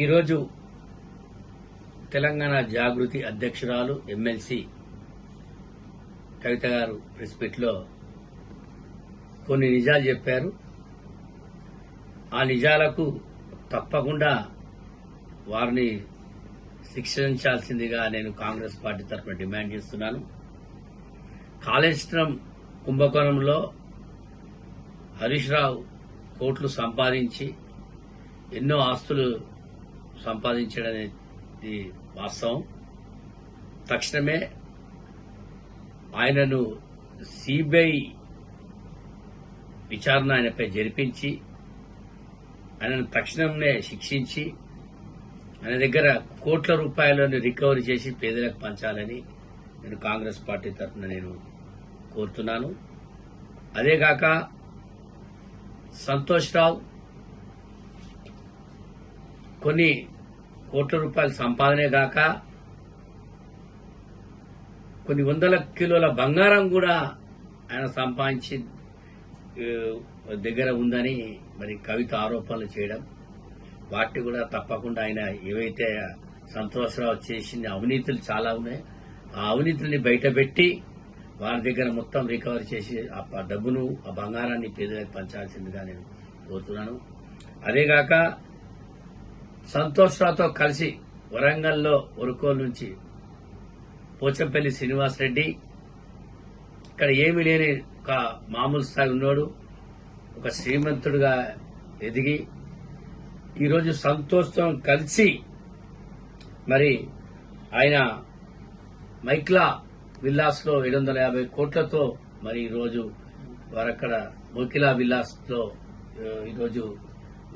ఈరోజు తెలంగాణ జాగృతి అధ్యక్షురాలు ఎమ్మెల్సీ కవిత గారు ప్రెస్ మీట్లో కొన్ని నిజాలు చెప్పారు. ఆ నిజాలకు తప్పకుండా వారిని శిక్షించాల్సిందిగా నేను కాంగ్రెస్ పార్టీ తరఫున డిమాండ్ చేస్తున్నాను. కాళేశ్వరం కుంభకోణంలో హరీష్ రావు కోట్లు సంపాదించి ఎన్నో ఆస్తులు సంపాదించడనేది వాస్తవం. తక్షణమే ఆయనను సిబిఐ విచారణ ఆయనపై జరిపించి ఆయనను తక్షణమే శిక్షించి ఆయన దగ్గర కోట్ల రూపాయలను రికవరీ చేసి పేదలకు పంచాలని నేను కాంగ్రెస్ పార్టీ తరఫున నేను కోరుతున్నాను. అదేగాక సంతోష్ రావు కొన్ని కోట్ల రూపాయల సంపాదనే గాక కొన్ని వందల కిలోల బంగారం కూడా ఆయన సంపాదించి దగ్గర ఉందని మరి కవిత ఆరోపణలు చేయడం, వాటిని కూడా తప్పకుండా ఆయన ఏవైతే సంతోషరావు చేసిన అవినీతులు చాలా ఉన్నాయి, ఆ అవినీతుల్ని బయటపెట్టి వారి దగ్గర మొత్తం రికవరీ చేసి ఆ డబ్బును ఆ బంగారాన్ని పేదలకు పంచాల్సిందిగా నేను కోరుతున్నాను. అదేగాక సంతోష్రావుతో కలిసి వరంగల్లో ఒరుకోలు నుంచి పోచంపల్లి శ్రీనివాసరెడ్డి ఇక్కడ ఏమీ లేని ఒక మామూలు స్థాయి ఉన్నాడు, ఒక శ్రీమంతుడుగా ఎదిగి ఈరోజు సంతోష్తో కలిసి మరి ఆయన మైక్లా విల్లాస్ లో 750 కోట్లతో మరి ఈరోజు వారక్కడ మోకిలా విల్లాస్ లో ఈరోజు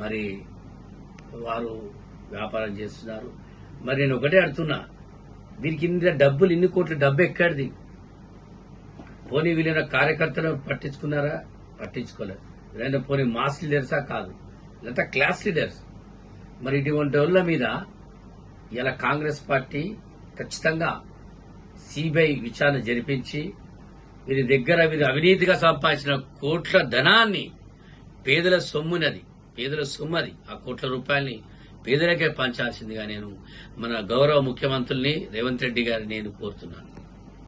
మరి వారు వ్యాపారం చేస్తున్నారు. మరి నేను ఒకటే అడుగుతున్నా, దీనికి ఇన్ని కోట్ల డబ్బు ఎక్కడిది? పోనీ వీళ్ళైనా కార్యకర్తలు పట్టించుకున్నారా? పట్టించుకోలేదు. వీళ్ళైనా పోనీ మాస్ లీడర్సా? కాదు, ఇదంతా క్లాస్ లీడర్స్. మరి ఇటువంటి వాళ్ళ మీద ఇలా కాంగ్రెస్ పార్టీ ఖచ్చితంగా సిబిఐ విచారణ జరిపించి వీరి దగ్గర వీరు అవినీతిగా సంపాదించిన కోట్ల ధనాన్ని పేదల సొమ్మునది, పేదల సొమ్మది, ఆ కోట్ల రూపాయల్ని పేదలకే పంచాల్సిందిగా నేను మన గౌరవ ముఖ్యమంత్రుల్ని రేవంత్ రెడ్డి గారిని నేను కోరుతున్నాను.